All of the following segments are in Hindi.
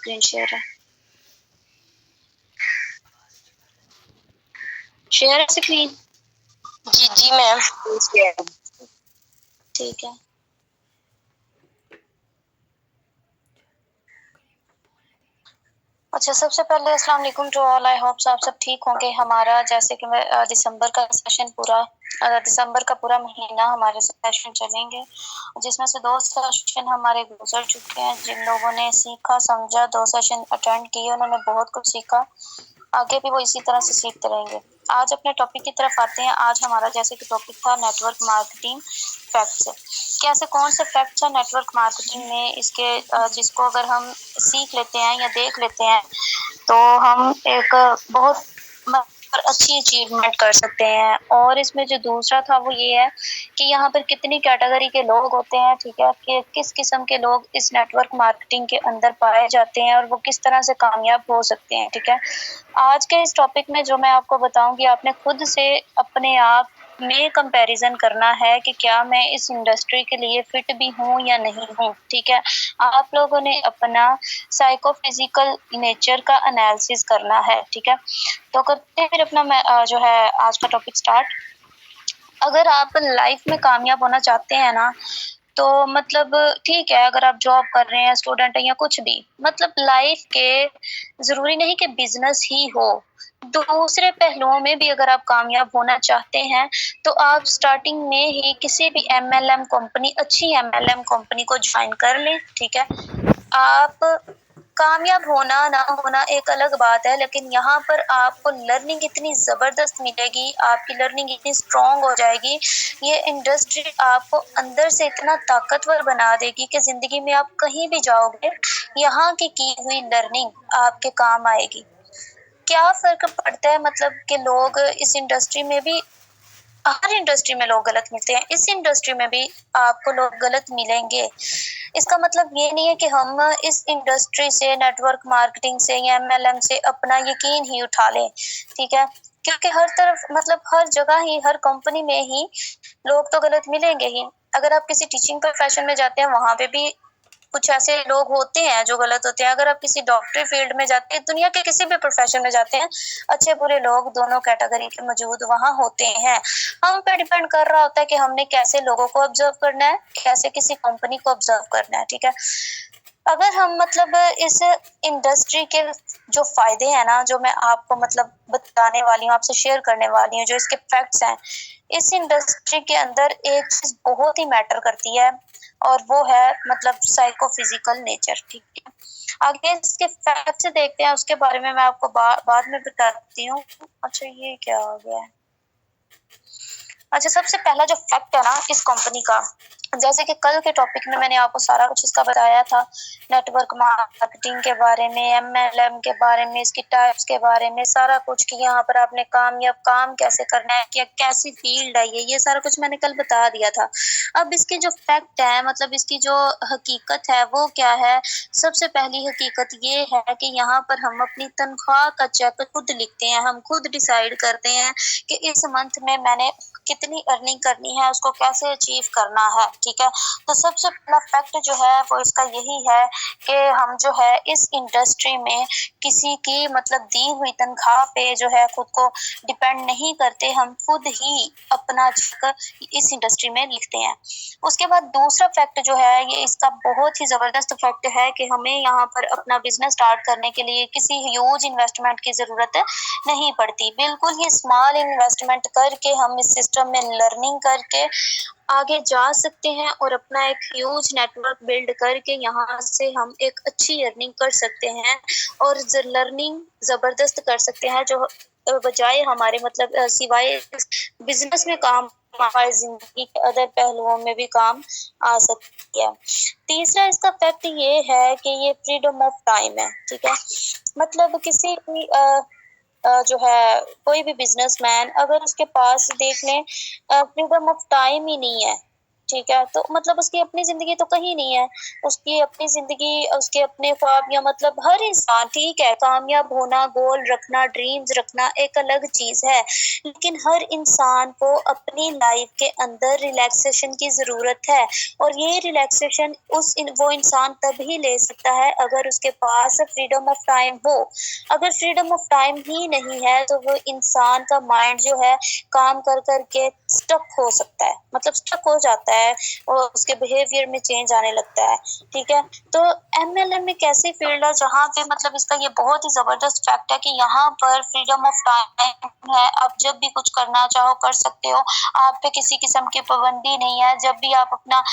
स्क्रीन शेयर है, शेयर है स्क्रीन। जी जी मैम। ठीक है। अच्छा, सबसे पहले अस्सलाम वालेकुम टू ऑल। आई होप आप सब ठीक होंगे। हमारा जैसे कि दिसंबर का सेशन दिसंबर का पूरा महीना हमारे सेशन चलेंगे, जिसमें से 2 सेशन हमारे गुजर चुके हैं। जिन लोगों ने सीखा समझा, 2 सेशन अटेंड किए, उन्होंने बहुत कुछ सीखा। आगे भी वो इसी तरह से सीखते रहेंगे। आज अपने टॉपिक की तरफ आते हैं। आज हमारा जैसे कि टॉपिक था नेटवर्क मार्केटिंग फैक्ट्स। कैसे कौन से फैक्ट्स हैं नेटवर्क मार्केटिंग में, इसके जिसको अगर हम सीख लेते हैं या देख लेते हैं तो हम एक बहुत अच्छी अचीवमेंट कर सकते हैं। और इसमें जो दूसरा था वो ये है कि यहाँ पर कितनी कैटेगरी के लोग होते हैं, ठीक है, कि किस किस्म के लोग इस नेटवर्क मार्केटिंग के अंदर पाए जाते हैं और वो किस तरह से कामयाब हो सकते हैं, ठीक है। आज के इस टॉपिक में जो मैं आपको बताऊंगी, आपने खुद से अपने आप में कंपैरिजन करना है कि क्या मैं इस इंडस्ट्री के लिए फिट भी हूँ या नहीं हूँ, ठीक है। आप लोगों ने अपना साइकोफिजिकल नेचर का एनालिसिस करना है, ठीक है। तो करते हैं फिर अपना जो है आज का टॉपिक स्टार्ट। अगर आप लाइफ में कामयाब होना चाहते हैं ना, तो मतलब ठीक है, अगर आप जॉब कर रहे हैं, स्टूडेंट हैं या कुछ भी, मतलब लाइफ के जरूरी नहीं कि बिजनेस ही हो, दूसरे पहलुओं में भी अगर आप कामयाब होना चाहते हैं तो आप स्टार्टिंग में ही किसी भी एमएलएम कंपनी, अच्छी एमएलएम कंपनी को ज्वाइन कर लें, ठीक है। आप कामयाब होना ना होना एक अलग बात है, लेकिन यहाँ पर आपको लर्निंग इतनी जबरदस्त मिलेगी, आपकी लर्निंग इतनी स्ट्रांग हो जाएगी, ये इंडस्ट्री आपको अंदर से इतना ताकतवर बना देगी कि जिंदगी में आप कहीं भी जाओगे, यहाँ की हुई लर्निंग आपके काम आएगी। क्या फर्क पड़ता है, मतलब कि लोग इस इंडस्ट्री में भी, हर इंडस्ट्री में लोग गलत मिलते हैं, इस इंडस्ट्री में भी आपको लोग गलत मिलेंगे। इसका मतलब ये नहीं है कि हम इस इंडस्ट्री से, नेटवर्क मार्केटिंग से या एमएलएम से अपना यकीन ही उठा लें, ठीक है। क्योंकि हर तरफ, मतलब हर जगह ही, हर कंपनी में ही लोग तो गलत मिलेंगे ही। अगर आप किसी टीचिंग प्रोफेशन में जाते हैं, वहां पे भी कुछ ऐसे लोग होते हैं जो गलत होते हैं। अगर आप किसी डॉक्टरी फील्ड में जाते हैं, दुनिया के किसी भी प्रोफेशन में जाते हैं, अच्छे बुरे लोग दोनों कैटेगरी के मौजूद वहां होते हैं। हम पे डिपेंड कर रहा होता है कि हमने कैसे लोगों को ऑब्जर्व करना है, कैसे किसी कंपनी को ऑब्जर्व करना है, ठीक है। अगर हम मतलब इस इंडस्ट्री के जो फायदे हैं ना, जो मैं आपको मतलब बताने वाली हूँ, आपसे शेयर करने वाली हूँ, जो इसके फैक्ट्स हैं, इस इंडस्ट्री के अंदर एक चीज बहुत ही मैटर करती है और वो है मतलब साइकोफिजिकल नेचर, ठीक है। आगे इसके फैक्ट्स देखते हैं, उसके बारे में मैं आपको बाद में बताती हूँ। अच्छा, ये क्या आ गया है। अच्छा, सबसे पहला जो फैक्ट है ना इस कंपनी का, जैसे कि कल के टॉपिक में मैंने आपको सारा कुछ इसका बताया था, नेटवर्क मार्केटिंग के बारे में, एमएलएम के बारे में, इसकी टाइप्स के बारे में, सारा कुछ कि यहाँ पर आपने कामयाब काम कैसे करना है, क्या कैसी फील्ड है ये सारा कुछ मैंने कल बता दिया था। अब इसके जो फैक्ट है, मतलब इसकी जो हकीकत है वो क्या है। सबसे पहली हकीकत ये है कि यहाँ पर हम अपनी तनख्वाह का चेक खुद लिखते हैं, हम खुद डिसाइड करते हैं कि इस मंथ में मैंने कितनी अर्निंग करनी है, उसको कैसे अचीव करना है, ठीक है। तो सबसे पहला फैक्ट जो है वो इसका यही है कि हम जो है इस इंडस्ट्री में किसी की मतलब दी हुई तनख्वाह पे जो है खुद को डिपेंड नहीं करते, हम खुद ही अपना इस इंडस्ट्री में लिखते हैं। उसके बाद दूसरा फैक्ट जो है, ये इसका बहुत ही जबरदस्त फैक्ट है कि हमें यहाँ पर अपना बिजनेस स्टार्ट करने के लिए किसी ह्यूज इन्वेस्टमेंट की जरूरत नहीं पड़ती। बिल्कुल ही स्मॉल इन्वेस्टमेंट करके हम इस सिस्टम में लर्निंग करके आगे जा सकते हैं और अपना एक ह्यूज नेटवर्क बिल्ड करके यहाँ से हम एक अच्छी अर्निंग कर सकते हैं और लर्निंग जबरदस्त कर सकते हैं, जो बजाय हमारे मतलब सिवाय बिजनेस में काम, हमारी जिंदगी के अदर पहलुओं में भी काम आ सकती है। तीसरा इसका फैक्ट ये है कि ये फ्रीडम ऑफ टाइम है, ठीक है। मतलब किसी भी जो है कोई भी बिजनेसमैन, अगर उसके पास देख लें फ्रीडम ऑफ टाइम ही नहीं है, ठीक है, तो मतलब उसकी अपनी जिंदगी तो कहीं नहीं है, उसकी अपनी जिंदगी, उसके अपने ख्वाब, या मतलब हर इंसान, ठीक है, कामयाब होना, गोल रखना, ड्रीम्स रखना एक अलग चीज है, लेकिन हर इंसान को अपनी लाइफ के अंदर रिलैक्सेशन की जरूरत है, और ये रिलैक्सेशन वो इंसान तभी ले सकता है अगर उसके पास फ्रीडम ऑफ टाइम हो। अगर फ्रीडम ऑफ टाइम ही नहीं है तो वो इंसान का माइंड जो है काम कर करके स्टक हो सकता है, मतलब स्टक हो जाता है, और उसके बिहेवियर में चेंज आने लगता है। ठीक है, तो एमएलएम एक ऐसी फील्ड है जहाँ पे मतलब इसका ये बहुत ही जबरदस्त फैक्ट है कि यहाँ पर फ्रीडम ऑफ टाइम है, आप जब भी कुछ करना चाहो कर सकते हो, आप पे किसी किस्म की पाबंदी नहीं है, जब भी आप अपना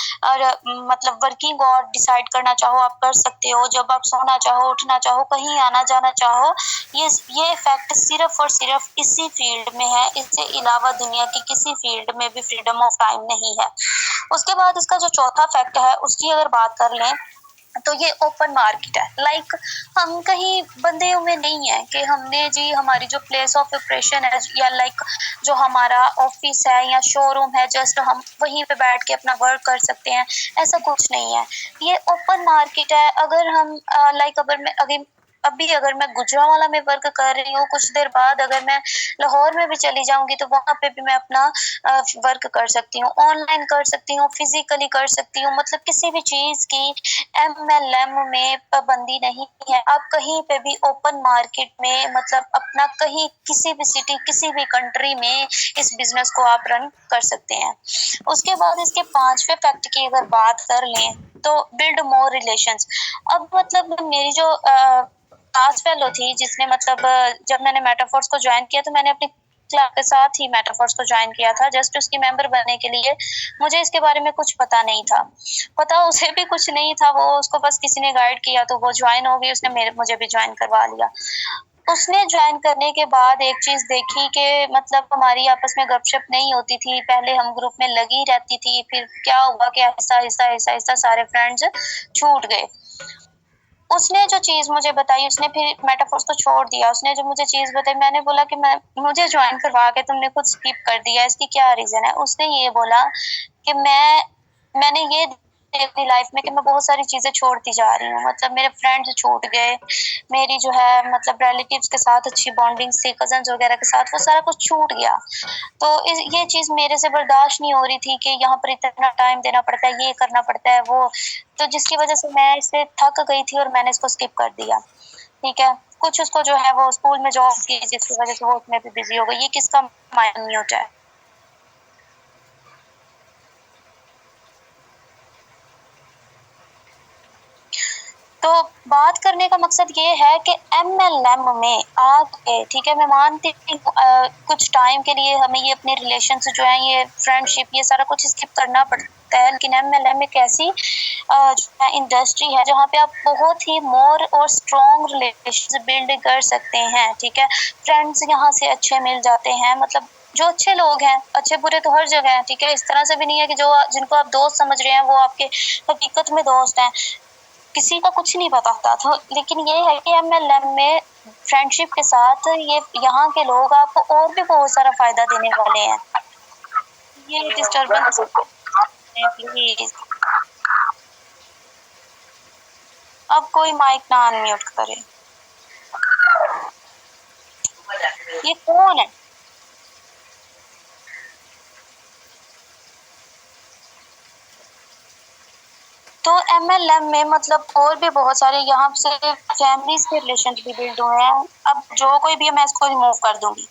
मतलब वर्किंग और डिसाइड करना चाहो आप कर सकते हो, जब आप सोना चाहो, उठना चाहो, कहीं आना जाना चाहो, ये फैक्ट सिर्फ और सिर्फ इसी फील्ड में है, इससे अलावा दुनिया की किसी फील्ड में भी फ्रीडम ऑफ टाइम नहीं है। उसके बाद इसका जो चौथा फैक्ट है उसकी अगर बात कर लें तो ये ओपन मार्केट है। लाइक हम कहीं बंधे हुए नहीं है कि हमने जी हमारी जो प्लेस ऑफ ऑपरेशन है या लाइक जो हमारा ऑफिस है या शोरूम है, जस्ट हम वहीं पे बैठ के अपना वर्क कर सकते हैं, ऐसा कुछ नहीं है। ये ओपन मार्केट है। अगर हम लाइक अगर मैं गुजरांवाला में वर्क कर रही हूँ, कुछ देर बाद अगर मैं लाहौर में भी चली जाऊंगी तो वहां पे भी मैं अपना वर्क कर सकती हूँ, ऑनलाइन कर सकती हूँ, फिजिकली कर सकती हूँ, मतलब किसी भी चीज की एमएलएम में पाबंदी नहीं है। आप कहीं पे भी ओपन मार्केट में मतलब अपना कहीं किसी भी सिटी किसी भी कंट्री में इस बिजनेस को आप रन कर सकते हैं। उसके बाद इसके पांचवे फैक्ट की अगर बात कर लें तो बिल्ड मोर रिलेशंस। अब मतलब मेरी जो क्लास फेलो थी जिसने मतलब जब मैंने मेटाफोर्स को ज्वाइन किया तो मैंने अपनी क्लास के साथ ही मेटाफोर्स को ज्वाइन किया था जस्ट उसकी मेंबर बनने के लिए। मुझे इसके बारे में कुछ पता नहीं था, पता उसे भी कुछ नहीं था, वो उसको बस किसी ने गाइड किया तो वो ज्वाइन हो गई, उसने मुझे भी ज्वाइन करवा लिया। उसने ज्वाइन करने के बाद एक चीज देखी कि मतलब हमारी आपस में गपशप नहीं होती थी, पहले हम ग्रुप में लगी रहती थी, फिर क्या हुआ कि ऐसा सारे फ्रेंड्स छूट गए। उसने जो चीज मुझे बताई, उसने फिर मेटाफोर्स को छोड़ दिया, उसने जो मुझे चीज बताई मैंने बोला कि मुझे ज्वाइन करवा के तुमने खुद स्किप कर दिया, इसकी क्या रीजन है? उसने ये बोला कि मैंने ये अपनी लाइफ में कि मैं बहुत सारी चीजें छोड़ती जा रही हूँ, मतलब मेरे फ्रेंड्स छूट गए, मेरी जो है मतलब रिलेटिव्स के साथ अच्छी बॉन्डिंग थी, कजन्स वगैरह के साथ, वो सारा कुछ छूट गया। तो ये चीज मेरे से बर्दाश्त नहीं हो रही थी कि यहाँ पर इतना टाइम देना पड़ता है, ये करना पड़ता है वो, तो जिसकी वजह से मैं इससे थक गई थी और मैंने इसको स्किप कर दिया। ठीक है, कुछ उसको जो है वो स्कूल में जॉब की जिसकी वजह से वो उसमें भी बिजी हो गई। ये किसका माइंड म्यूट है? तो बात करने का मकसद ये है कि एमएलएम में आके, ठीक है, मैं मानती हूँ कुछ टाइम के लिए हमें ये अपने रिलेशन जो है, ये फ्रेंडशिप, ये सारा कुछ स्किप करना पड़ता है, लेकिन एमएलएम एक ऐसी इंडस्ट्री है जहाँ पे आप बहुत ही मोर और स्ट्रॉन्ग रिलेशन बिल्ड कर सकते हैं। ठीक है, फ्रेंड्स यहाँ से अच्छे मिल जाते हैं, मतलब जो अच्छे लोग हैं, अच्छे बुरे तो हर जगह हैं। ठीक है, इस तरह से भी नहीं है कि जो जिनको आप दोस्त समझ रहे हैं वो आपके हकीकत में दोस्त हैं, किसी का कुछ नहीं पता होता। तो लेकिन ये है कि एमएलएम में फ्रेंडशिप के साथ ये यहाँ के लोग आपको और भी बहुत सारा फायदा देने वाले हैं। ये डिस्टर्बेंस प्लीज, अब कोई माइक ना अनम्यूट करे। ये कौन है? तो एमएलएम में मतलब और भी बहुत सारे यहाँ से फैमिलीज के रिलेशन भी बिल्ड हुए हैं। अब जो कोई भी है मैं इसको रिमूव कर दूंगी।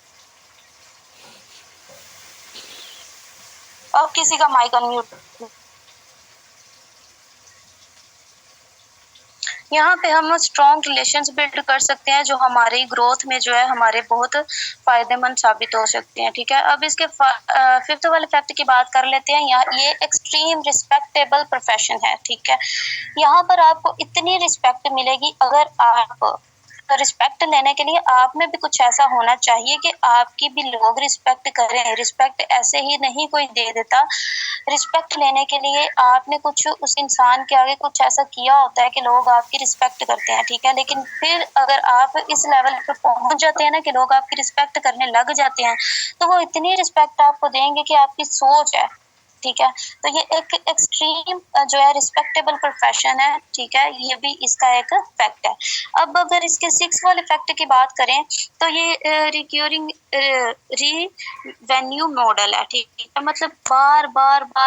अब किसी का माइक अनम्यूट। यहाँ पे हम स्ट्रॉन्ग रिलेशंस बिल्ड कर सकते हैं जो हमारी ग्रोथ में जो है हमारे बहुत फायदेमंद साबित हो सकते हैं। ठीक है, अब इसके फिफ्थ वाले फैक्ट की बात कर लेते हैं। यहाँ ये एक्सट्रीम रिस्पेक्टेबल प्रोफेशन है। ठीक है, यहाँ पर आपको इतनी रिस्पेक्ट मिलेगी, अगर आप रिस्पेक्ट लेने के लिए आप में भी कुछ ऐसा होना चाहिए कि आपकी भी लोग रिस्पेक्ट करें। रिस्पेक्ट ऐसे ही नहीं कोई दे देता, रिस्पेक्ट लेने के लिए आपने कुछ उस इंसान के आगे कुछ ऐसा किया होता है कि लोग आपकी रिस्पेक्ट करते हैं। ठीक है, लेकिन फिर अगर आप इस लेवल पे पहुंच जाते हैं ना कि लोग आपकी रिस्पेक्ट करने लग जाते हैं, तो वो इतनी रिस्पेक्ट आपको देंगे कि आपकी सोच है, ठीक है। तो ये एक एक्सट्रीम जो है रिस्पेक्टेबल प्रोफेशन है, ठीक है, ये भी इसका एक फैक्ट है। अब अगर इसके 6 वाले फैक्ट की बात करें तो ये रिक्योरिंग रिवेन्यू मॉडल है, ठीक है, मतलब बार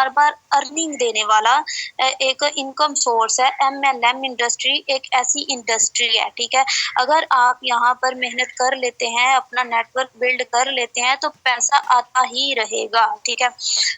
बार अर्निंग देने वाला एक इनकम सोर्स है। एमएलएम इंडस्ट्री एक ऐसी इंडस्ट्री है, ठीक है, अगर आप यहाँ पर मेहनत कर लेते हैं, अपना नेटवर्क बिल्ड कर लेते हैं तो पैसा आता ही रहेगा, ठीक है।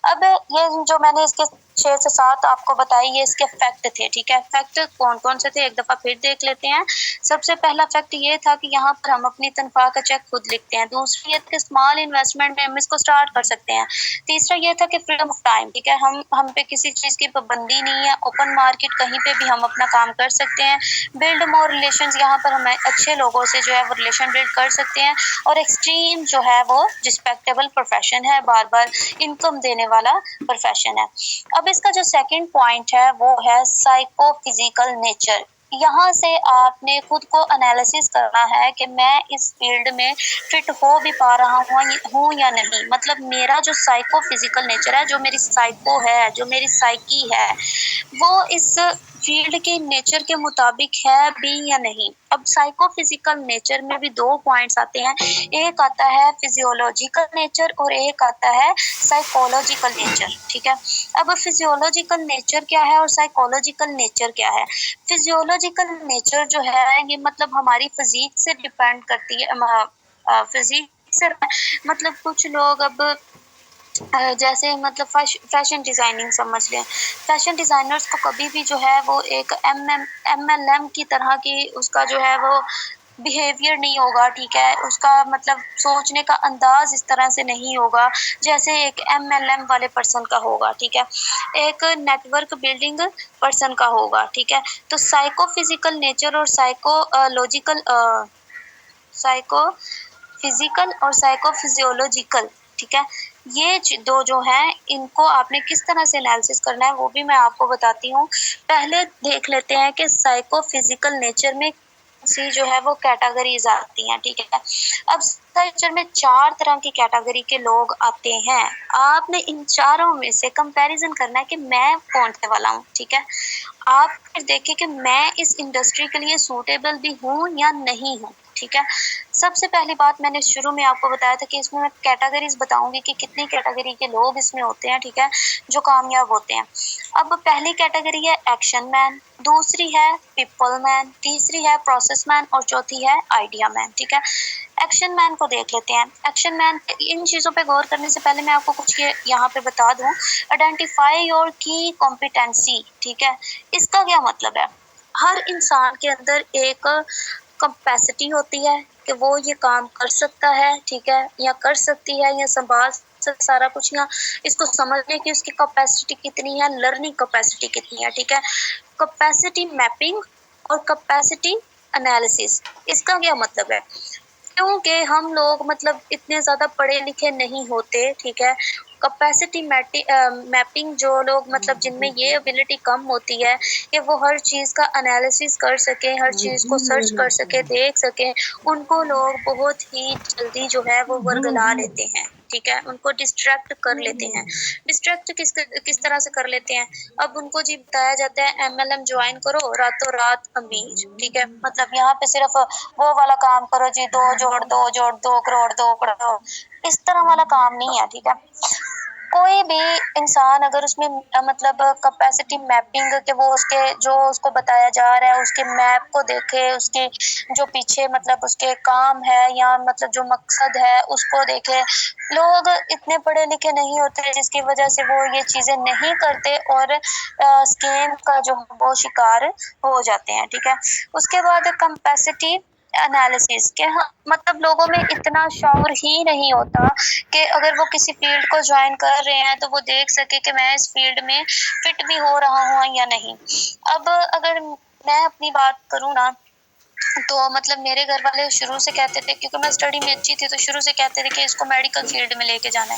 अब ये जो मैंने इसके 6 से 7 आपको बताई, ये इसके फैक्ट थे, ठीक है। फैक्ट कौन कौन से थे एक दफा फिर देख लेते हैं। सबसे पहला फैक्ट ये था कि यहाँ पर हम अपनी तनख्वाह का चेक खुद लिखते हैं। दूसरा ये था कि स्मॉल इन्वेस्टमेंट में हम इसको स्टार्ट कर सकते हैं। तीसरा ये था कि फ्रीडम ऑफ टाइम, ठीक है, हम पे किसी चीज की पाबंदी नहीं है, ओपन मार्केट कहीं पे भी हम अपना काम कर सकते हैं। बिल्ड मोर रिलेशंस, यहाँ पर हम अच्छे लोगों से जो है वो रिलेशन बिल्ड कर सकते हैं। और एक्सट्रीम जो है वो रिस्पेक्टेबल प्रोफेशन है, बार बार इनकम देने वाला प्रोफेशन है। अब इसका जो सेकंड पॉइंट है वो है साइकोफिजिकल नेचर। यहाँ से आपने खुद को एनालिसिस करना है कि मैं इस फील्ड में फिट हो भी पा रहा हूँ या नहीं। मतलब मेरा जो साइको फिजिकल नेचर है, जो मेरी साइको है, जो मेरी साइकी है, वो इस फील्ड के नेचर के मुताबिक है भी या नहीं। अब साइको फिजिकल नेचर में भी 2 पॉइंट्स आते हैं, एक आता है फिजियोलॉजिकल नेचर और एक आता है साइकोलॉजिकल नेचर, ठीक है। अब फिजियोलॉजिकल नेचर क्या है और साइकोलॉजिकल नेचर क्या है? फिजियोलॉजिकल नेचर जो है ये मतलब हमारी फिजिक से डिपेंड करती है। फिजिक से मतलब कुछ लोग अब जैसे मतलब फैशन डिजाइनिंग समझ लें, फैशन डिजाइनर्स को कभी भी जो है वो एक एमएलएम की तरह की उसका जो है वो बिहेवियर नहीं होगा, ठीक है, उसका मतलब सोचने का अंदाज इस तरह से नहीं होगा जैसे एक एमएलएम वाले पर्सन का होगा, ठीक है, एक नेटवर्क बिल्डिंग पर्सन का होगा, ठीक है। तो साइको फिजिकल नेचर और साइको फिजिकल और साइको फिजियोलॉजिकल, ठीक है, ये दो जो हैं इनको आपने किस तरह से एनालिसिस करना है वो भी मैं आपको बताती हूँ। पहले देख लेते हैं कि साइको फिजिकल नेचर में सी जो है वो कैटेगरीज आती हैं, ठीक है। अब नेचर में 4 तरह की कैटेगरी के लोग आते हैं। आपने इन चारों में से कंपैरिजन करना है कि मैं कौन से वाला हूँ, ठीक है। आप फिर देखिए कि मैं इस इंडस्ट्री के लिए सूटेबल भी हूँ या नहीं हूँ, ठीक है। सबसे पहली बात मैंने शुरू में आपको बताया था कि इसमें मैं कैटेगरीज बताऊंगी कि कितनी कैटेगरी के लोग इसमें होते हैं, ठीक है, जो कामयाब होते हैं। अब पहली कैटेगरी है एक्शन मैन, दूसरी है पीपल मैन, तीसरी है प्रोसेस मैन और चौथी है आइडिया मैन, ठीक है। एक्शन मैन को देख लेते हैं। एक्शन मैन, इन चीज़ों पे गौर करने से पहले मैं आपको कुछ ये यहाँ पे बता दूँ। आइडेंटिफाई योर की कॉम्पिटेंसी, ठीक है, इसका क्या मतलब है? हर इंसान के अंदर एक कैपेसिटी होती है कि वो ये काम कर सकता है, ठीक है, या कर सकती है, या संभाल सारा कुछ, या इसको समझने की उसकी कैपेसिटी कितनी है, लर्निंग कैपेसिटी कितनी है, ठीक है। कैपेसिटी मैपिंग और कैपेसिटी एनालिसिस, इसका क्या मतलब है? क्योंकि हम लोग मतलब इतने ज़्यादा पढ़े लिखे नहीं होते, ठीक है। कैपेसिटी मैपिंग जो लोग मतलब जिनमें ये एबिलिटी कम होती है कि वो हर चीज़ का एनालिसिस कर सके, हर चीज़ को सर्च कर सके, देख सके, उनको लोग बहुत ही जल्दी जो है वो वर्गला लेते हैं, ठीक है, उनको डिस्ट्रैक्ट कर लेते हैं। डिस्ट्रैक्ट किस तरह से कर लेते हैं? अब उनको जी बताया जाता है एमएलएम ज्वाइन करो, रातों रात अमीर, ठीक है, मतलब यहाँ पे सिर्फ वो वाला काम करो जी, 2 जोड़ 2 2 करोड़, इस तरह वाला काम नहीं है, ठीक है। कोई भी इंसान अगर उसमें मतलब कैपेसिटी मैपिंग के वो उसके जो उसको बताया जा रहा है उसके मैप को देखे, उसके जो पीछे मतलब उसके काम है या मतलब जो मकसद है उसको देखे। लोग इतने पढ़े लिखे नहीं होते जिसकी वजह से वो ये चीज़ें नहीं करते और स्कैम का जो वो शिकार हो जाते हैं, ठीक है। उसके बाद कैपेसिटी एनालिसिस के मतलब लोगों में इतना शौर ही नहीं होता कि अगर वो किसी फील्ड को ज्वाइन कर रहे हैं तो वो देख सके कि मैं इस फील्ड में फिट भी हो रहा हूँ या नहीं। अब अगर मैं अपनी बात करूँ ना तो मतलब मेरे घर वाले शुरू से कहते थे, क्योंकि मैं स्टडी में अच्छी थी तो शुरू से कहते थे कि इसको मेडिकल फील्ड में लेके जाना है,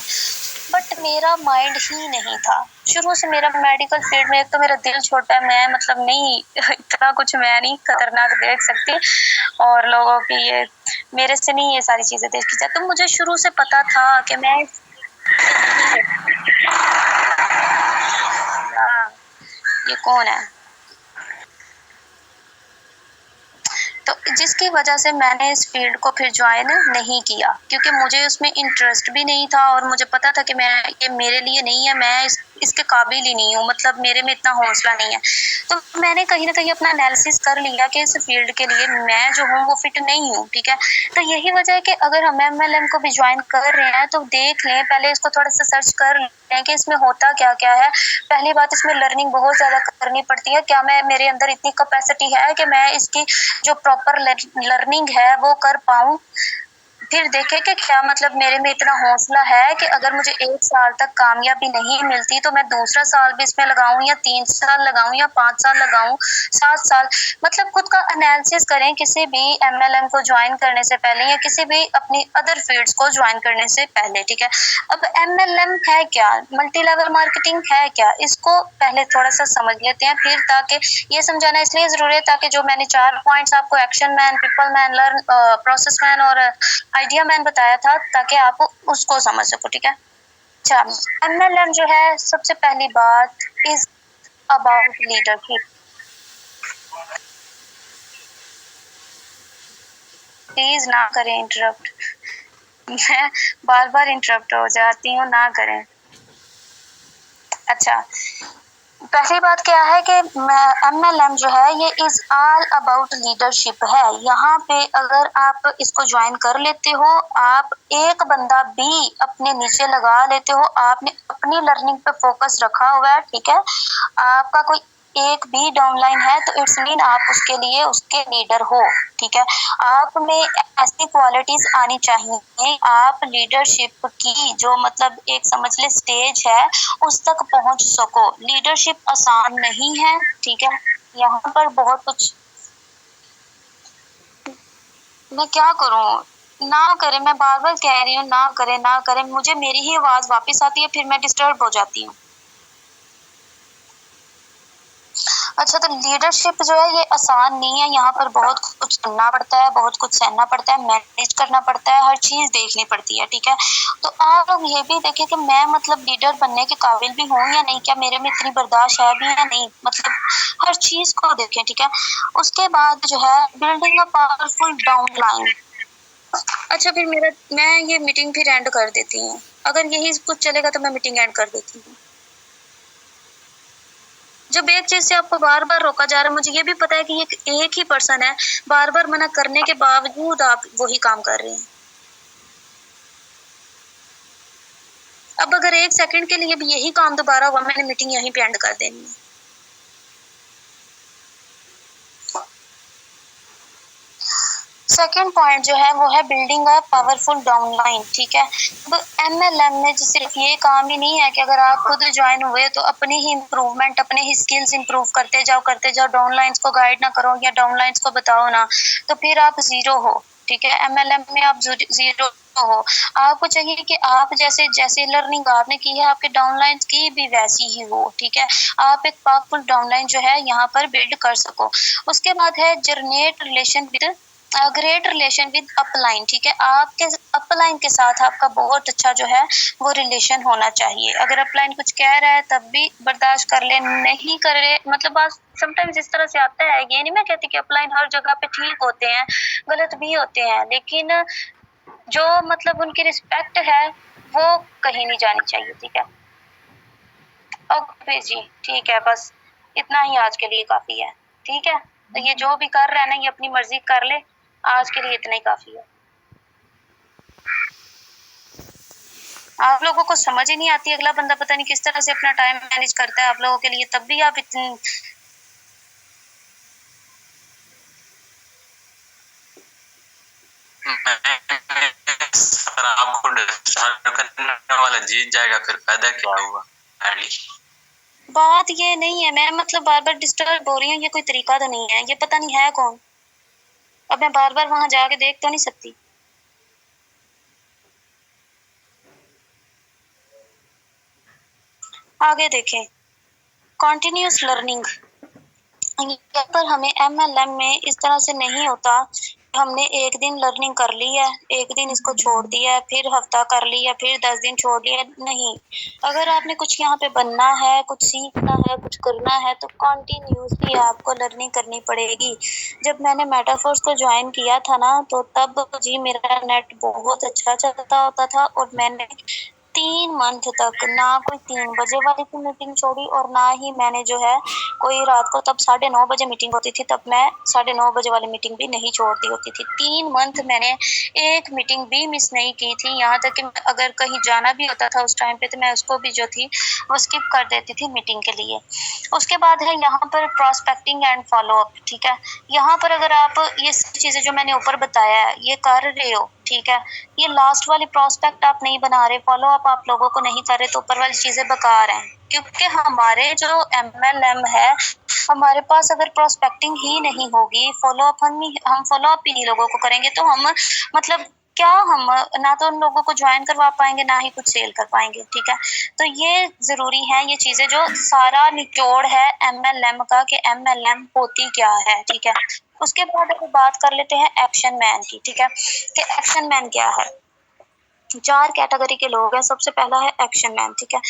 बट मेरा माइंड ही नहीं था शुरू से। मेरा मेडिकल फील्ड में एक तो मेरा दिल छोटा है, मैं मतलब नहीं इतना कुछ मैं नहीं खतरनाक देख सकती और लोगों की ये मेरे से नहीं ये सारी चीज़ें देखी जाती। तो मुझे शुरू से पता था कि मैं ये कौन है? तो जिसकी वजह से मैंने इस फील्ड को फिर ज्वाइन नहीं किया, क्योंकि मुझे उसमें इंटरेस्ट भी नहीं था और मुझे पता था कि ये मेरे लिए नहीं है, मैं इसके काबिल ही नहीं हूँ, मतलब मेरे में इतना हौसला नहीं है। तो मैंने कहीं ना कहीं अपना एनालिसिस कर लिया कि इस फील्ड के लिए मैं जो हूँ वो फिट नहीं हूँ, ठीक है। तो यही वजह है कि अगर हम MLM को भी ज्वाइन कर रहे हैं तो देख लें, पहले इसको थोड़ा सा सर्च कर लें कि इसमें होता क्या क्या है। पहली बात, इसमें लर्निंग बहुत ज़्यादा करनी पड़ती है। क्या मैं मेरे अंदर इतनी कैपेसिटी है कि मैं इसकी जो प्रॉपर लर्निंग है वो कर पाऊँ। फिर देखें कि क्या मतलब मेरे में इतना हौसला है कि अगर मुझे 1 साल तक कामयाबी नहीं मिलती तो मैं दूसरा साल भी इसमें लगाऊं, या 3 साल लगाऊं, या 5 साल लगाऊं, 7 साल। मतलब खुद का एनालिसिस करें किसी भी MLM को ज्वाइन करने से पहले, या किसी भी अपनी अदर फील्ड्स को ज्वाइन करने से पहले, ठीक है। अब MLM है क्या, मल्टी लेवल मार्केटिंग है क्या, इसको पहले थोड़ा सा समझ लेते हैं। फिर ताकि ये समझाना इसलिए जरूरी है ताकि जो मैंने 4 पॉइंट्स आपको action man, people man, learn, process man और आइडिया मैन बताया था, ताकि आप उसको समझ सको, ठीक है। अच्छा, MLM जो है, सबसे पहली बात इज अबाउट लीडरशिप। प्लीज ना करें इंटरप्ट, मैं बार बार इंटरप्ट हो जाती हूँ, ना करें। अच्छा, पहली बात क्या है कि MLM जो है ये इज ऑल अबाउट लीडरशिप है। यहाँ पे अगर आप इसको ज्वाइन कर लेते हो, आप एक बंदा भी अपने नीचे लगा लेते हो, आपने अपनी लर्निंग पे फोकस रखा हुआ है, ठीक है, आपका कोई एक भी डाउनलाइन है तो इट्स मीन आप उसके लिए उसके लीडर हो, ठीक है। आप में ऐसी क्वालिटीज आनी चाहिए, आप लीडरशिप की जो मतलब एक समझ ले स्टेज है उस तक पहुंच सको। लीडरशिप आसान नहीं है, ठीक है। यहाँ पर बहुत कुछ, मैं क्या करूँ, ना करें, मैं बार बार कह रही हूँ ना करें ना करें, मुझे मेरी ही आवाज वापस आती है, फिर मैं डिस्टर्ब हो जाती हूँ। अच्छा, तो लीडरशिप जो है ये आसान नहीं है, यहाँ पर बहुत कुछ करना पड़ता है, बहुत कुछ सहना पड़ता है, मैनेज करना पड़ता है, हर चीज देखनी पड़ती है, ठीक है। तो आप लोग ये भी देखें कि मैं मतलब लीडर बनने के काबिल भी हूँ या नहीं, क्या मेरे में इतनी बर्दाश्त है भी या नहीं, मतलब हर चीज को देखें, ठीक है। उसके बाद जो है बिल्डिंग अ पावरफुल डाउनलाइन। अच्छा, फिर मैं ये मीटिंग फिर एंड कर देती हूँ, अगर यही कुछ चलेगा तो मैं मीटिंग एंड कर देती हूँ। जब एक चीज से आपको बार बार रोका जा रहा है, मुझे ये भी पता है कि ये एक ही पर्सन है, बार बार मना करने के बावजूद आप वही काम कर रहे हैं। अब अगर 1 सेकंड के लिए भी यही काम दोबारा हुआ, मैंने मीटिंग यहीं पे एंड कर देनी है। सेकेंड पॉइंट जो है वो है बिल्डिंग अ पावरफुल डाउनलाइन, ठीक है। अब MLM में सिर्फ ये काम ही नहीं है कि अगर आप खुद ज्वाइन हुए तो अपनी ही इम्प्रूवमेंट, अपने ही स्किल्स इम्प्रूव करते जाओ, डाउनलाइंस को गाइड ना करो या डाउनलाइंस को बताओ ना, तो फिर आप जीरो हो, ठीक है। MLM में आप जीरो हो। आपको चाहिए कि आप जैसे जैसे लर्निंग आपने की है, आपके डाउनलाइंस की भी वैसी ही हो, ठीक है। आप एक पावरफुल डाउनलाइन जो है यहाँ पर बिल्ड कर सको। उसके बाद है generate relation with great relation with upline, ठीक है। आपके अपलाइन के साथ आपका बहुत अच्छा जो है वो रिलेशन होना चाहिए। अगर अपलाइन कुछ कह रहा है तब भी बर्दाश्त कर ले, नहीं कर रहे, मतलब बात समटाइम्स इस तरह से आता है। ये नहीं मैं कहती कि अपलाइन हर जगह पे ठीक होते हैं, गलत भी होते हैं, लेकिन जो मतलब उनकी रिस्पेक्ट है वो कहीं नहीं जानी चाहिए, ठीक है। ओके जी, ठीक है, बस इतना ही आज के लिए काफी है, ठीक है। तो ये जो भी कर रहा है ना, ये अपनी मर्जी कर ले, आज के लिए इतना ही काफी है। आप लोगों को समझ ही नहीं आती, अगला बंदा पता नहीं किस तरह से अपना टाइम मैनेज करता है आप लोगों के लिए, तब भी आप इतनी सर आपको डिस्टर्ब करने वाला जीत जाएगा, फिर फायदा क्या हुआ। बात ये नहीं है, मैं मतलब बार बार डिस्टर्ब हो रही हूँ, ये कोई तरीका तो नहीं है। ये पता नहीं है कौन, अब मैं बार बार वहां जाके देख तो नहीं सकती। आगे देखें, कॉन्टिन्यूस लर्निंग। यहाँ पर हमें MLM में इस तरह से नहीं होता, हमने एक दिन लर्निंग कर ली है, एक दिन इसको छोड़ दिया है, फिर हफ्ता कर लिया, फिर 10 दिन छोड़ लिया, नहीं। अगर आपने कुछ यहाँ पे बनना है, कुछ सीखना है, कुछ करना है, तो कंटिन्यूसली आपको लर्निंग करनी पड़ेगी। जब मैंने मेटाफोर्स को ज्वाइन किया था ना, तो तब जी मेरा नेट बहुत अच्छा चलता होता था, और मैंने 3 मंथ तक ना कोई 3 बजे वाली की मीटिंग छोड़ी, और ना ही मैंने जो है कोई रात को, तब 9:30 बजे मीटिंग होती थी, तब मैं 9:30 बजे वाली मीटिंग भी नहीं छोड़ती होती थी। 3 मंथ मैंने एक मीटिंग भी मिस नहीं की थी। यहाँ तक कि अगर कहीं जाना भी होता था उस टाइम पे, तो मैं उसको भी जो थी वो स्किप कर देती थी मीटिंग के लिए। उसके बाद है यहाँ पर प्रोस्पेक्टिंग एंड फॉलोअप, ठीक है। यहाँ पर अगर आप ये चीजें जो मैंने ऊपर बताया है ये कर रहे हो, ठीक है, ये लास्ट वाली प्रोस्पेक्ट आप नहीं बना रहे, फॉलो अप आप लोगों को नहीं कर रहे, तो ऊपर वाली चीजें बेकार हैं। क्योंकि हमारे जो MLM है, हमारे पास अगर प्रोस्पेक्टिंग ही नहीं होगी, फॉलो अप हम फॉलो अप ही नहीं लोगों को करेंगे, तो हम मतलब क्या, हम ना तो उन लोगों को ज्वाइन करवा पाएंगे, ना ही कुछ सेल कर पाएंगे, ठीक है। तो ये जरूरी है, ये चीजें जो सारा निचोड़ है MLM का, कि MLM होती क्या है, ठीक है। उसके बाद अब बात कर लेते हैं एक्शन मैन की, ठीक है, कि एक्शन मैन क्या है। 4 कैटेगरी के लोग हैं। सबसे पहला है एक्शन मैन, ठीक है।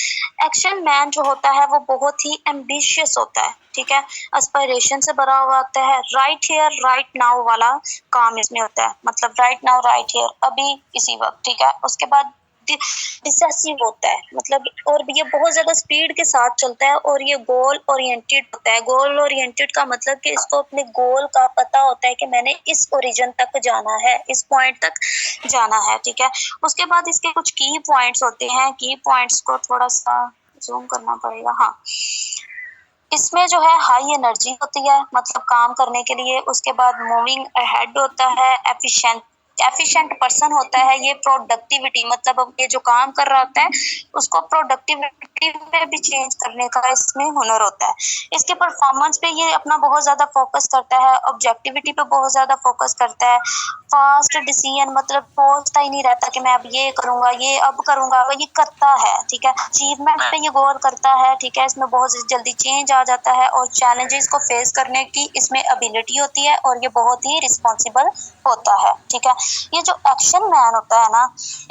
एक्शन मैन जो होता है वो बहुत ही एम्बिशियस होता है, ठीक है, एस्पायरेशन से भरा हुआ होता है। राइट हियर राइट नाउ वाला काम इसमें होता है, मतलब राइट नाउ राइट हियर, अभी इसी वक्त, ठीक है। उसके बाद डिसेसिव होता है, मतलब, और ये बहुत ज्यादा स्पीड के साथ चलता है, और ये गोल ओरिएंटेड होता है। गोल ओरिएंटेड का मतलब कि इसको अपने गोल का पता होता है कि मैंने इस ओरिजिन तक जाना है, इस पॉइंट तक जाना है, ठीक है। उसके बाद इसके कुछ की पॉइंट्स होते हैं, की पॉइंट्स को थोड़ा सा जूम करना पड़ेगा, हाँ। इसमें जो है हाई एनर्जी होती है, मतलब काम करने के लिए। उसके बाद मूविंग अहेड होता है, एफिशिएंट पर्सन होता है। ये प्रोडक्टिविटी, मतलब अब ये जो काम कर रहा होता है उसको प्रोडक्टिविटी में भी चेंज करने का इसमें हुनर होता है। इसके परफॉर्मेंस पे ये अपना बहुत ज्यादा फोकस करता है, ऑब्जेक्टिविटी पे बहुत ज्यादा फोकस करता है। फास्ट डिसीजन, मतलब सोचता ही नहीं रहता कि मैं अब ये करूंगा, ये अब करूंगा, ये करता है, ठीक है। अचीवमेंट पे ये गौर करता है, ठीक है। इसमें बहुत जल्दी चेंज आ जाता है, और चैलेंजेस को फेस करने की इसमें एबिलिटी होती है, और ये बहुत ही रिस्पॉन्सिबल होता है, ठीक है। ये जो एक्शन मैन होता है ना,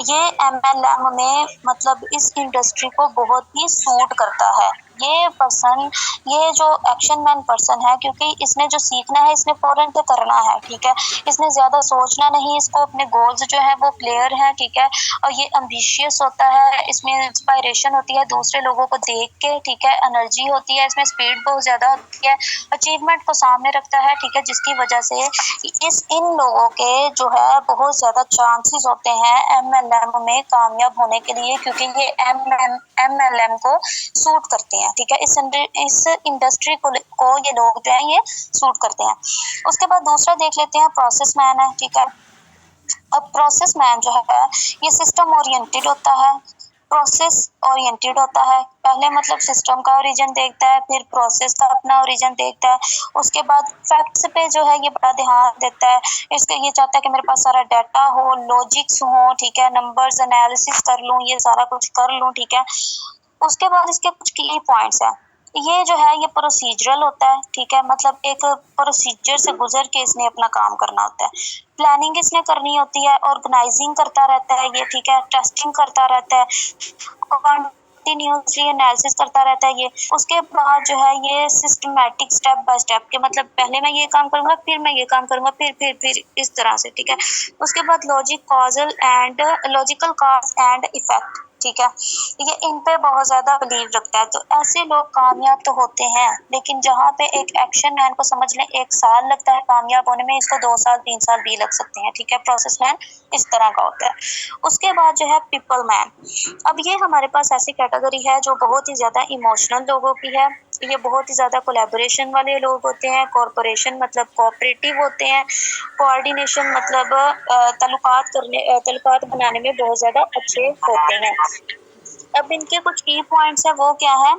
ये MLM में मतलब इस इंडस्ट्री को बहुत ही सूट करता है। ये पर्सन, ये जो एक्शन मैन पर्सन है, क्योंकि इसने जो सीखना है इसने फौरन पे करना है, ठीक है। इसने ज्यादा सोचना नहीं, इसको अपने गोल्स जो है वो क्लियर है, ठीक है। और ये एम्बिशियस होता है, इसमें इंस्पायरेशन होती है दूसरे लोगों को देख के, ठीक है। एनर्जी होती है इसमें, स्पीड बहुत ज्यादा होती है, अचीवमेंट को सामने रखता है, ठीक है। जिसकी वजह से इन लोगों के जो है बहुत ज्यादा चांसेस होते हैं MLM में कामयाब होने के लिए, क्योंकि ये MLM को सूट करते हैं, ठीक है। इस इंडस्ट्री को ये लोग जो है ये सूट करते हैं। उसके बाद दूसरा देख लेते हैं, प्रोसेस मैन है, ठीक है। अब प्रोसेस मैन जो है ये सिस्टम ओरिएंटेड होता है, प्रोसेस ओरिएंटेड होता है। पहले मतलब सिस्टम का ओरिजिन देखता है, फिर प्रोसेस का अपना ओरिजिन देखता है। उसके बाद फैक्ट्स पे जो है ये बड़ा ध्यान देता है। इसका ये चाहता है कि मेरे पास सारा डाटा हो, लॉजिक्स हो, ठीक है, नंबर्स एनालिसिस कर लूँ, ये सारा कुछ कर लूँ, ठीक है। उसके बाद इसके कुछ की पॉइंट्स हैं। ये जो है ये प्रोसीजरल होता है, ठीक है, मतलब एक प्रोसीजर से गुजर के इसने अपना काम करना होता है। प्लानिंग इसने करनी होती है, ऑर्गेनाइजिंग करता रहता है ये, ठीक है, टेस्टिंग करता रहता है, कंटिन्यूसली एनालिसिस करता रहता है ये। उसके बाद जो है ये सिस्टमैटिक स्टेप बाय स्टेप के, मतलब पहले मैं ये काम करूंगा, फिर मैं ये काम करूंगा, फिर इस तरह से, ठीक है। उसके बाद लॉजिकल कॉज एंड इफेक्ट, ठीक है, ये इन पे बहुत ज्यादा बिलीव रखता है। तो ऐसे लोग कामयाब तो होते हैं, लेकिन जहाँ पे एक एक्शन मैन को समझ लें 1 साल लगता है कामयाब होने में, इसको 2 साल 3 साल भी लग सकते हैं, ठीक है। प्रोसेस मैन इस तरह का होता है। उसके बाद जो है पीपल मैन, अब ये हमारे पास ऐसी कैटेगरी है जो बहुत ही ज्यादा इमोशनल लोगों की है। ये बहुत ही ज्यादा कोलैबोरेशन वाले लोग होते हैं, कॉर्पोरेशन मतलब कोऑपरेटिव होते हैं, कोऑर्डिनेशन मतलब तल्लुकात बनाने में बहुत ज्यादा अच्छे होते हैं। अब इनके कुछ की पॉइंट्स है, वो क्या है,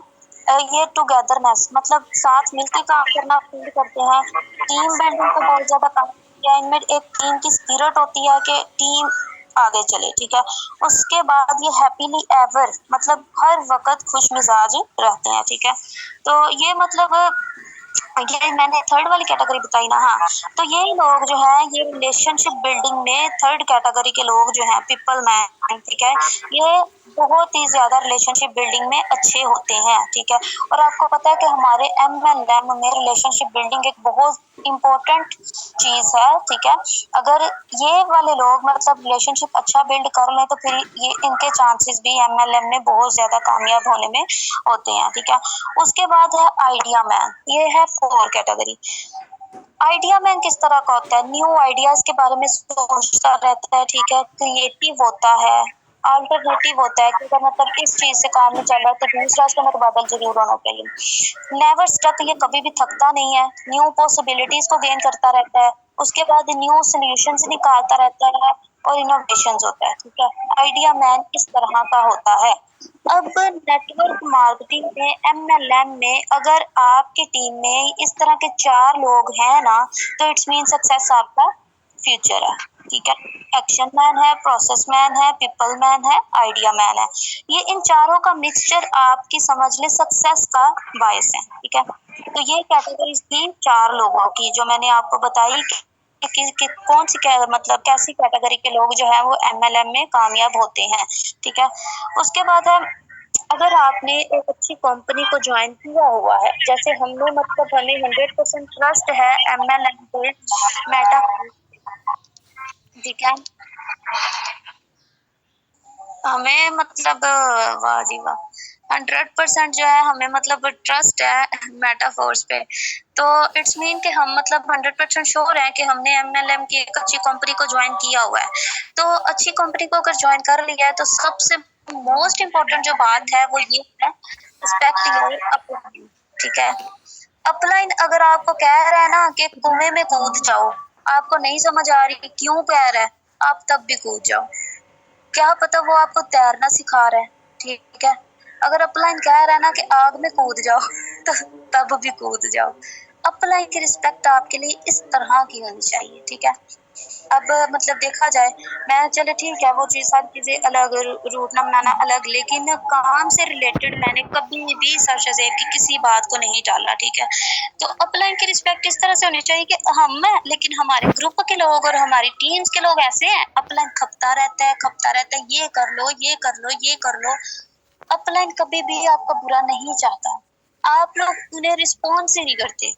ये टुगेदरनेस, मतलब साथ मिलकर काम करना पसंद करते हैं। टीम बिल्डिंग को बहुत ज्यादा काम किया, इनमें एक टीम की स्पिरिट होती है कि टीम आगे चले, ठीक है। उसके बाद ये हैप्पीली एवर, मतलब हर वक्त खुश मिजाज रहते हैं, ठीक है। तो ये मतलब ये मैंने थर्ड वाली कैटेगरी बताई ना, हाँ। तो ये लोग जो है ये रिलेशनशिप बिल्डिंग में थर्ड कैटेगरी के लोग जो हैं पीपल मैन, ठीक है, ये बहुत ही ज्यादा रिलेशनशिप बिल्डिंग में अच्छे होते हैं, ठीक है। और आपको पता है कि हमारे एमएलएम में रिलेशनशिप बिल्डिंग एक बहुत इम्पोर्टेंट चीज है, ठीक है। अगर ये वाले लोग मतलब रिलेशनशिप अच्छा बिल्ड कर लें तो फिर ये इनके चांसेस भी एमएलएम में बहुत ज्यादा कामयाब होने में होते हैं, ठीक है। उसके बाद है आइडिया मैन, ये है फोर कैटेगरी। आइडिया मैन किस तरह का होता है? न्यू आइडियाज के बारे में सोचता रहता है, ठीक है, क्रिएटिव होता है, अल्टरनेटिव होता है कि अगर मतलब इस चीज से काम नहीं चल रहा तो दूसरा उसका मुतबादल जरूर होना चाहिए। नेवर स्टक, ये कभी भी थकता नहीं है, न्यू पॉसिबिलिटीज को गेन करता रहता है, उसके बाद न्यू सॉल्यूशंस निकालता रहता है और इनोवेशंस होता है, ठीक है। आइडिया मैन इस तरह का होता है। अब नेटवर्क मार्केटिंग में एमएलएम में अगर आपकी टीम में इस तरह के चार लोग हैं ना तो इट्स मीन सक्सेस आपका फ्यूचर है, ठीक है। एक्शन मैन है, प्रोसेस मैन है, पीपल मैन है, आइडिया मैन है। ये इन चारों का मिक्सचर आपकी समझ ले सक्सेस का बायस है, ठीक है। तो ये कैटेगरीज थी चार लोगों की जो मैंने आपको बताई कि कौन सी मतलब कैसी कैटेगरी के लोग जो है वो एमएलएम में कामयाब होते हैं, ठीक है। उसके बाद है अगर आपने एक अच्छी कंपनी को ज्वाइन किया हुआ है, जैसे हमने मतलब हमें 100% ट्रस्ट है एमएलएम पे, मेटा, ठीक है। हमें मतलब वाह जी वाह, 100% जो है हमें मतलब ट्रस्ट है मेटाफोर्स पे। तो इट्स मीन कि हम मतलब 100% श्योर है कि हमने एमएलएम की एक अच्छी कंपनी को ज्वाइन किया हुआ है। तो अच्छी कंपनी को अगर ज्वाइन कर लिया है तो सबसे मोस्ट इम्पोर्टेंट जो बात है वो ये है, रिस्पेक्ट योर अपलाइन, ठीक है। अपलाइन अगर आपको कह रहा है ना कि कुएं में कूद जाओ, आपको नहीं समझ आ रही क्यों कह रहा है, आप तब भी कूद जाओ, क्या पता वो आपको तैरना सिखा रहा है, ठीक है। अगर अपलाइन कह रहा है ना कि आग में कूद जाओ तो तब भी कूद जाओ। अपलाइन की रिस्पेक्ट आपके लिए इस तरह की होनी चाहिए, ठीक है। अब मतलब देखा जाए, मैं चले ठीक है वो चीज सारी चीजें अलग, रूट ना बनाना अलग, लेकिन काम से रिलेटेड मैंने कभी भी सर शज़ेब की किसी बात को नहीं टाला, ठीक है। तो अपलाइन की रिस्पेक्ट इस तरह से होनी चाहिए कि हम हैं लेकिन हमारे ग्रुप के लोग और हमारी टीम्स के लोग ऐसे हैं, अपलाइन खपता रहता है, खपता रहता है, ये कर लो, ये कर लो, ये कर लो। अपलाइन कभी भी आपका बुरा नहीं चाहता, आप लोग उन्हें रिस्पॉन्स ही नहीं करते,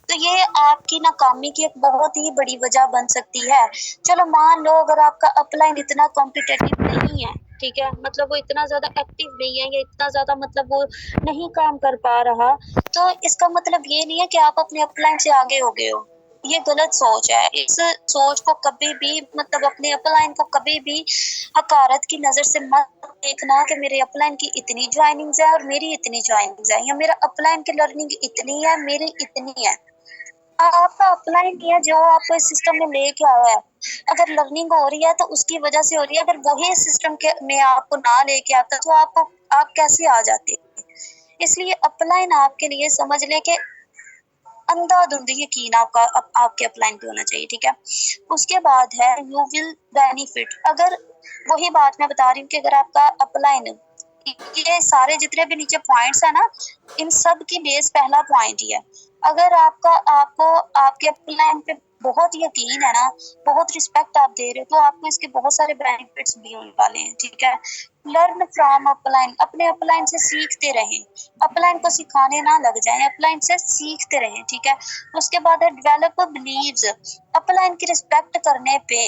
तो ये आपकी नाकामी की एक बहुत ही बड़ी वजह बन सकती है। चलो मान लो अगर आपका अपलाइन इतना कॉम्पिटेटिव नहीं है, ठीक है, मतलब वो इतना ज्यादा एक्टिव नहीं है या इतना ज्यादा मतलब वो नहीं काम कर पा रहा, तो इसका मतलब ये नहीं है कि आप अपने अपलाइन से आगे हो गए हो। ये गलत सोच है। इस सोच को कभी भी मतलब अपने अपलाइन को कभी भी हकारत की नजर से मत देखना कि मेरे अपलाइन की इतनी ज्वाइनिंग्स है और मेरी इतनी ज्वाइनिंग्स है, या मेरा अपलाइन की लर्निंग इतनी है मेरी इतनी है। आपका अपलाइन किया जो आपको इस सिस्टम में लेके आया है, अगर लर्निंग हो रही है तो उसकी वजह से हो रही है, अगर वही सिस्टम के में आपको ना लेके आता तो आप कैसे आ जाते। इसलिए अपलाइन आपके लिए समझ ले के अंधाधुंध यकीन आपके अपलाइन पे होना चाहिए, ठीक है। उसके बाद है यू विल बेनिफिट। अगर वही बात मैं बता रही हूँ कि अगर आपका अपलाइन, ये सारे जितने भी नीचे पॉइंट्स है ना, इन सब की बेस पहला पॉइंट ही है। अगर आपको आपके अपलाइन पे बहुत यकीन है ना, बहुत रिस्पेक्ट आप दे रहे हो, तो आपको इसके बहुत सारे बेनिफिट्स भी होने वाले हैं, ठीक है। लर्न फ्रॉम अपलाइन, अपने अपलाइन से सीखते रहें, अपलाइन को सिखाने ना लग जाएं, अपलाइन से सीखते रहें, ठीक है। उसके बाद है डेवलप बिलीव्स। अपलाइन की रिस्पेक्ट करने पे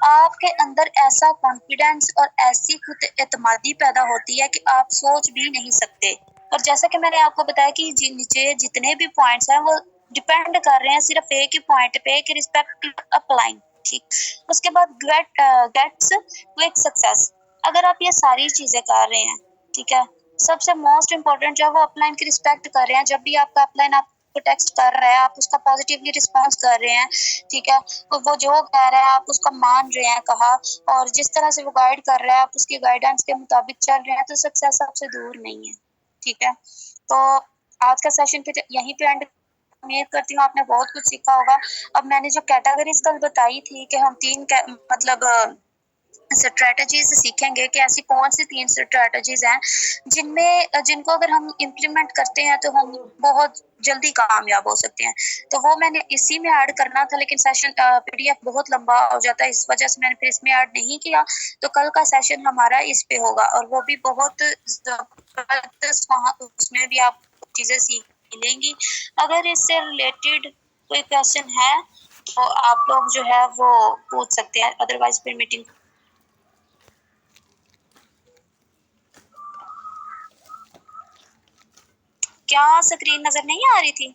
आपके अंदर ऐसा कॉन्फिडेंस और ऐसी खुद एतमादी पैदा होती है कि आप सोच भी नहीं सकते। और जैसा कि मैंने आपको बताया कि नीचे जितने भी पॉइंट्स हैं वो डिपेंड कर रहे हैं सिर्फ एक ही पॉइंट पे कि रिस्पेक्ट अपलाइन, ठीक। उसके बाद गेट्स क्विक सक्सेस। अगर आप ये सारी चीजें कर रहे हैं, ठीक है, सबसे मोस्ट इम्पोर्टेंट जो है वो अपलाइन की रिस्पेक्ट कर रहे हैं, जब भी आपका अपलाइन आपको टेक्स्ट कर रहा है आप उसका पॉजिटिवली रिस्पॉन्स कर रहे हैं, ठीक है, तो वो जो कह रहा है आप उसका मान रहे हैं कहा, और जिस तरह से वो गाइड कर रहा है आप उसकी गाइडेंस के मुताबिक चल रहे हैं, तो सक्सेस आपसे दूर नहीं है, ठीक है। तो आज का सेशन फिर यहीं पे एंड, उम्मीद करती हूँ आपने बहुत कुछ सीखा होगा। अब मैंने जो कैटेगरीज कल बताई थी कि हम मतलब स्ट्रेटजीज सीखेंगे कि ऐसी कौन सी 3 स्ट्रेटजीज हैं जिनको अगर हम इम्प्लीमेंट करते हैं तो हम बहुत जल्दी कामयाब हो सकते हैं। तो वो मैंने इसी में ऐड करना था, लेकिन सेशन पीडीएफ बहुत लंबा हो जाता है, इस वजह से मैंने फिर इसमें ऐड नहीं किया। तो कल का सेशन हमारा इस पे होगा और वो भी बहुत जबरदस्त, वहाँ उसमें भी आप चीजें सीख मिलेंगी। अगर इससे रिलेटेड कोई क्वेश्चन है तो आप लोग जो है वो पूछ सकते हैं, अदरवाइज फिर मीटिंग। क्या स्क्रीन नजर नहीं आ रही थी?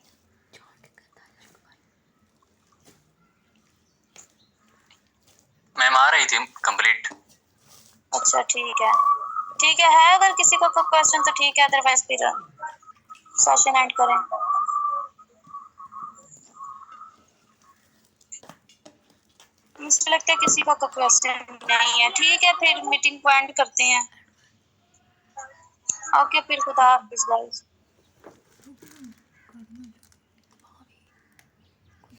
मैम आ रही थी कंप्लीट। अच्छा ठीक है अगर किसी को कोई क्वेश्चन तो ठीक है, अदरवाइज फिर सेशन एंड करें। मुझे लगता है किसी को कोई क्वेश्चन नहीं है। ठीक है, फिर मीटिंग को एंड करते हैं। ओके, फिर खुदा हाफिज़ गाइस।